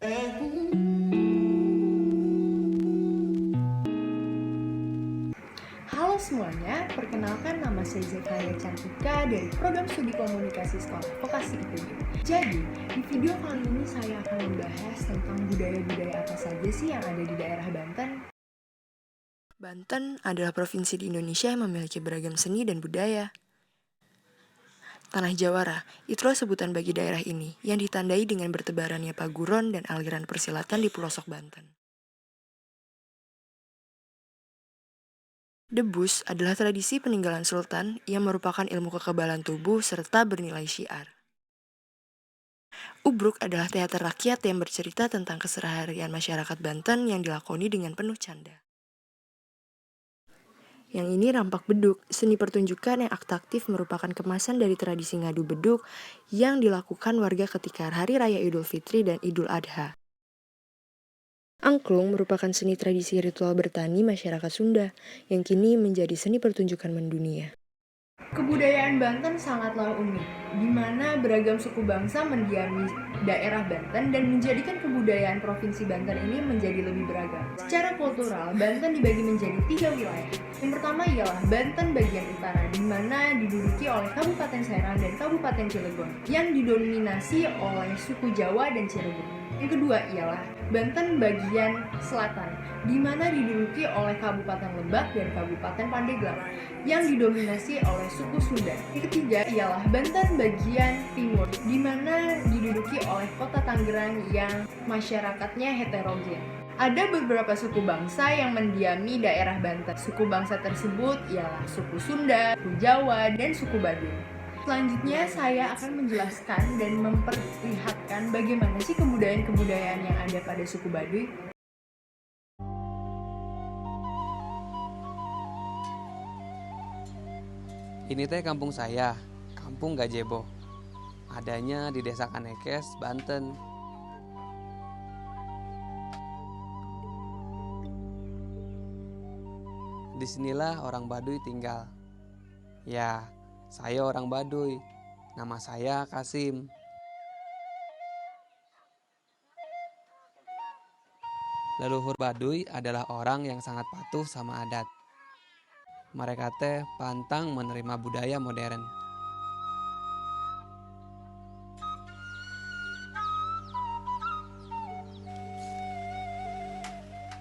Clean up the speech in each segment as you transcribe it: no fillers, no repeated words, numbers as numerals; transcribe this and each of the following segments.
Halo semuanya, perkenalkan nama saya Zekaya Cantika dari Program Studi Komunikasi Sekolah Vokasi IPB. Jadi, di video kali ini saya akan membahas tentang budaya-budaya apa saja sih yang ada di daerah Banten. Banten adalah provinsi di Indonesia yang memiliki beragam seni dan budaya. Tanah Jawara, itulah sebutan bagi daerah ini yang ditandai dengan bertebarannya paguron dan aliran persilatan di pelosok Banten. Debus adalah tradisi peninggalan sultan yang merupakan ilmu kekebalan tubuh serta bernilai syiar. Ubruk adalah teater rakyat yang bercerita tentang keseharian masyarakat Banten yang dilakoni dengan penuh canda. Yang ini rampak beduk, seni pertunjukan yang aktif merupakan kemasan dari tradisi ngadu beduk yang dilakukan warga ketika Hari Raya Idul Fitri dan Idul Adha. Angklung merupakan seni tradisi ritual bertani masyarakat Sunda yang kini menjadi seni pertunjukan mendunia. Kebudayaan Banten sangatlah unik, di mana beragam suku bangsa mendiami daerah Banten dan menjadikan kebudayaan Provinsi Banten ini menjadi lebih beragam. Secara kultural, Banten dibagi menjadi 3 wilayah. Yang pertama ialah Banten bagian utara, di mana diduduki oleh Kabupaten Serang dan Kabupaten Cilegon, yang didominasi oleh suku Jawa dan Cirebon. Yang kedua ialah Banten bagian selatan, di mana diduduki oleh Kabupaten Lebak dan Kabupaten Pandeglang, yang didominasi oleh suku Sunda. Yang ketiga ialah Banten bagian timur, di mana diduduki oleh Kota Tangerang yang masyarakatnya heterogen. Ada beberapa suku bangsa yang mendiami daerah Banten. Suku bangsa tersebut ialah suku Sunda, suku Jawa, dan suku Baduy. Selanjutnya saya akan menjelaskan dan memperlihatkan bagaimana sih kebudayaan-kebudayaan yang ada pada suku Baduy. Ini teh kampung saya, Kampung Gajebo. Adanya di Desa Kanekes, Banten. Disinilah orang Baduy tinggal. Ya, saya orang Baduy. Nama saya Kasim. Leluhur Baduy adalah orang yang sangat patuh sama adat. Mereka teh pantang menerima budaya modern.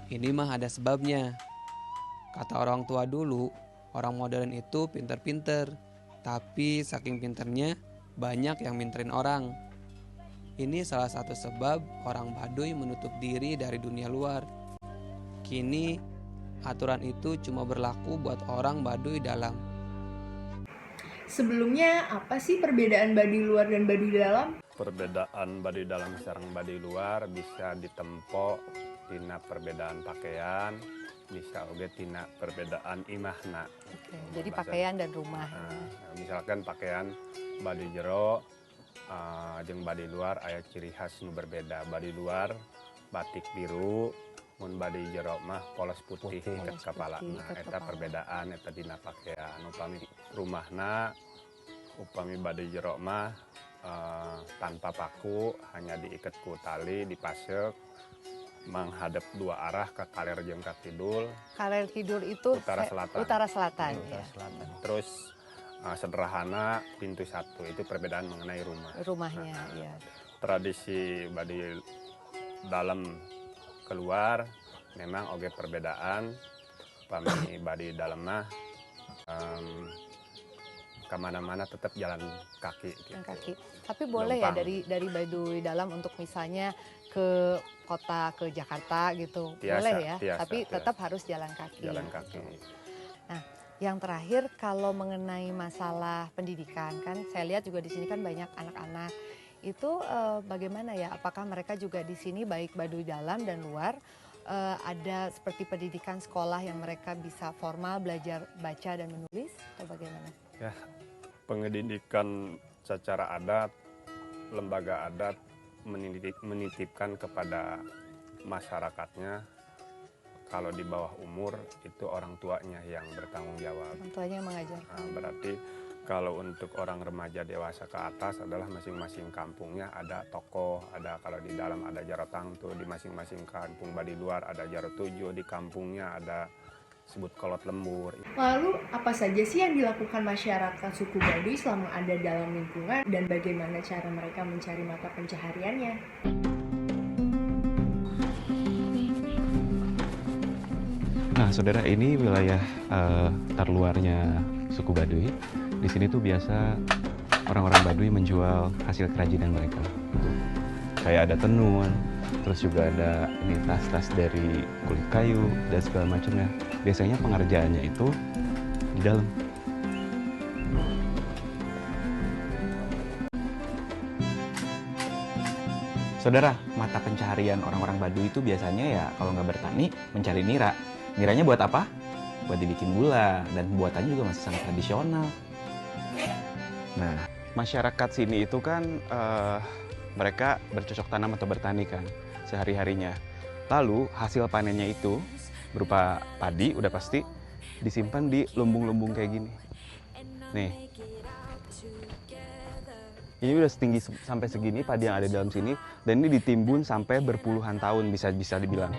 Ini mah ada sebabnya. Kata orang tua dulu, orang modern itu pinter-pinter. Tapi saking pinternya, banyak yang minterin orang. Ini salah satu sebab orang Baduy menutup diri dari dunia luar. Kini, aturan itu cuma berlaku buat orang Baduy dalam. Sebelumnya, apa sih perbedaan Baduy luar dan Baduy dalam? Perbedaan Baduy dalam sareng Baduy luar bisa ditempo tina perbedaan pakaian, bisa oge tina perbedaan imahna. Oke, jadi pakaian dan rumah. Misalkan pakaian Baduy jero jeung Baduy luar aya ciri khas nu berbeda. Baduy luar batik biru, mun Baduy jero mah polos putih iket kapalana. Eta perbedaan eta dina pakaian. Upami rumahna, upami Baduy jero mah tanpa paku, hanya diikat ku tali, dipasek, menghadap dua arah ke kaler jeung ka kidul. Kaler kidul itu Utara selatan. Utara selatan. Utara Ya. selatan. Terus sederhana pintu satu, itu perbedaan mengenai rumah. Rumahnya, ya. Tradisi Baduy dalam keluar memang oge perbedaan. Pami Baduy dalam mah kemana-mana tetap jalan kaki. Gitu. Jalan kaki. Tapi boleh ya dari Baduy dalam untuk misalnya ke kota, ke Jakarta gitu. Boleh ya, tapi tetap harus jalan kaki. Jalan kaki. Nah, yang terakhir kalau mengenai masalah pendidikan, kan saya lihat juga di sini kan banyak anak-anak. Itu bagaimana ya? Apakah mereka juga di sini baik Baduy dalam dan luar ada seperti pendidikan sekolah yang mereka bisa formal belajar baca dan menulis atau bagaimana? Ya, pendidikan secara adat, lembaga adat menitipkan kepada masyarakatnya kalau di bawah umur itu orang tuanya yang bertanggung jawab. Orang tuanya yang mengajar. Berarti Kalau untuk orang remaja dewasa ke atas adalah masing-masing kampungnya ada toko, ada kalau di dalam ada jarotang tuh di masing-masing kampung Baduy Luar ada jarot 7, di kampungnya ada sebut kolot lembur. Lalu apa saja sih yang dilakukan masyarakat suku Baduy selama ada dalam lingkungan dan bagaimana cara mereka mencari mata pencahariannya? Nah, saudara, ini wilayah terluarnya suku Baduy. Di sini tuh biasa orang-orang Baduy menjual hasil kerajinan mereka. Kayak ada tenun, terus juga ada ini tas-tas dari kulit kayu dan segala macamnya. Biasanya pengerjaannya itu di dalam. Saudara, mata pencaharian orang-orang Baduy itu biasanya ya kalau nggak bertani, mencari nira. Niranya buat apa? Buat dibikin gula, dan buatannya juga masih sangat tradisional. Nah, masyarakat sini itu kan mereka bercocok tanam atau bertani kan sehari-harinya. Lalu hasil panennya itu berupa padi udah pasti disimpan di lumbung-lumbung kayak gini. Nih, ini udah setinggi sampai segini padi yang ada dalam sini, dan ini ditimbun sampai berpuluhan tahun bisa dibilang.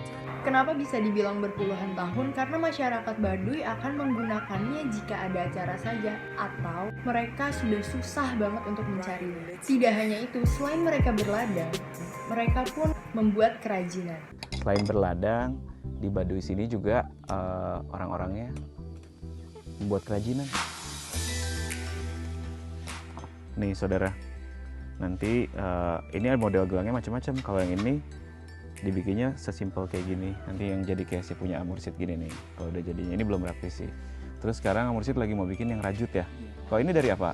Kenapa bisa dibilang berpuluhan tahun? Karena masyarakat Baduy akan menggunakannya jika ada acara saja, atau mereka sudah susah banget untuk mencarinya. Tidak hanya itu, selain mereka berladang, mereka pun membuat kerajinan. Selain berladang, di Baduy sini juga orang-orangnya membuat kerajinan. Nih saudara, nanti ini model gelangnya macam-macam. Kalau yang ini dibikinnya sesimpel kayak gini. Nanti yang jadi kayak si punya Amursid gini nih. Kalau udah jadinya, ini belum rapi sih. Terus sekarang Amursid lagi mau bikin yang rajut ya. Kalau ini dari apa?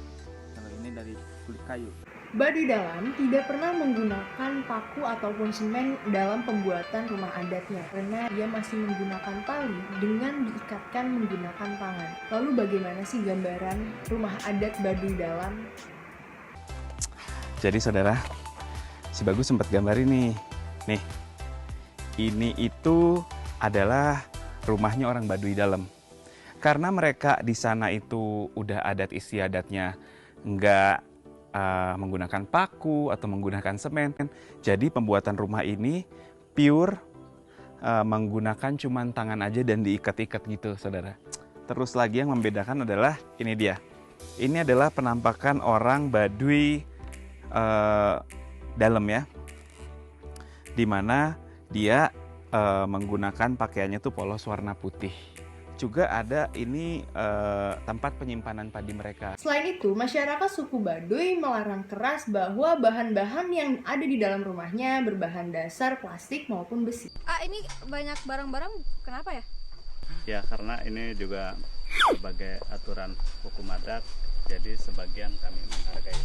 Kalau ini dari kulit kayu. Baduy Dalam tidak pernah menggunakan paku ataupun semen dalam pembuatan rumah adatnya karena dia masih menggunakan tali dengan diikatkan menggunakan tangan. Lalu bagaimana sih gambaran rumah adat Baduy Dalam? Jadi saudara, si Bagus sempat gambarin nih. Nih, ini itu adalah rumahnya orang Baduy Dalam. Karena mereka di sana itu udah adat istiadatnya nggak menggunakan paku atau menggunakan semen. Jadi pembuatan rumah ini pure menggunakan cuman tangan aja dan diikat-ikat gitu, saudara. Terus lagi yang membedakan adalah ini dia. Ini adalah penampakan orang Baduy Dalam ya. Dimana dia menggunakan pakaiannya tuh polos warna putih. Juga ada ini tempat penyimpanan padi mereka. Selain itu, masyarakat suku Baduy melarang keras bahwa bahan-bahan yang ada di dalam rumahnya berbahan dasar plastik maupun besi. Ini banyak barang-barang, kenapa ya? Ya karena ini juga sebagai aturan hukum adat, jadi sebagian kami menghargai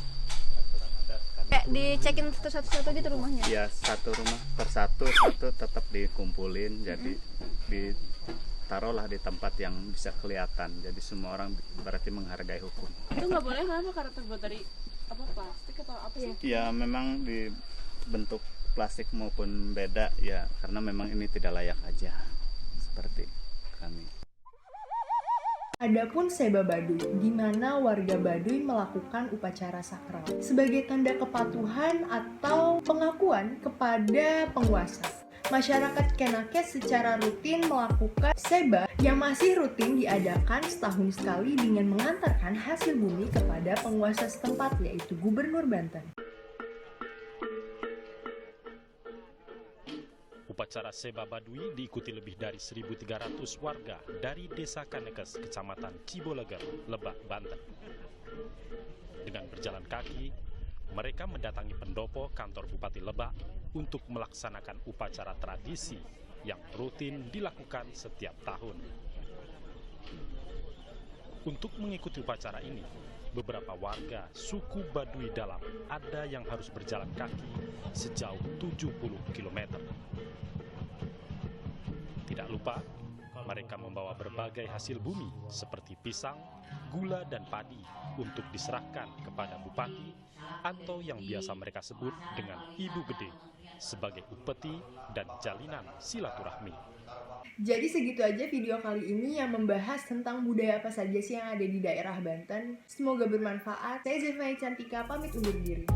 aturan adat. Kayak dicekin satu-satu gitu rumahnya? Ya satu rumah persatu tetap dikumpulin, jadi ditaruhlah di tempat yang bisa kelihatan. Jadi semua orang berarti menghargai hukum. Itu nggak boleh, kenapa? Karena terbuat dari plastik atau apa sih? Ya memang dibentuk plastik maupun beda ya, karena memang ini tidak layak aja seperti kami. Adapun Seba Baduy, di mana warga Baduy melakukan upacara sakral sebagai tanda kepatuhan atau pengakuan kepada penguasa. Masyarakat Kenakes secara rutin melakukan Seba yang masih rutin diadakan setahun sekali dengan mengantarkan hasil bumi kepada penguasa setempat, yaitu Gubernur Banten. Upacara Seba Baduy diikuti lebih dari 1.300 warga dari Desa Kanekes, Kecamatan Ciboleger, Lebak, Banten. Dengan berjalan kaki, mereka mendatangi pendopo kantor Bupati Lebak untuk melaksanakan upacara tradisi yang rutin dilakukan setiap tahun. Untuk mengikuti upacara ini, beberapa warga suku Baduy Dalam ada yang harus berjalan kaki sejauh 70 km. Tidak lupa, mereka membawa berbagai hasil bumi seperti pisang, gula, dan padi untuk diserahkan kepada Bupati atau yang biasa mereka sebut dengan Ibu Gede sebagai upeti dan jalinan silaturahmi. Jadi segitu aja video kali ini yang membahas tentang budaya apa saja sih yang ada di daerah Banten. Semoga bermanfaat. Saya Zevai Cantika pamit undur diri.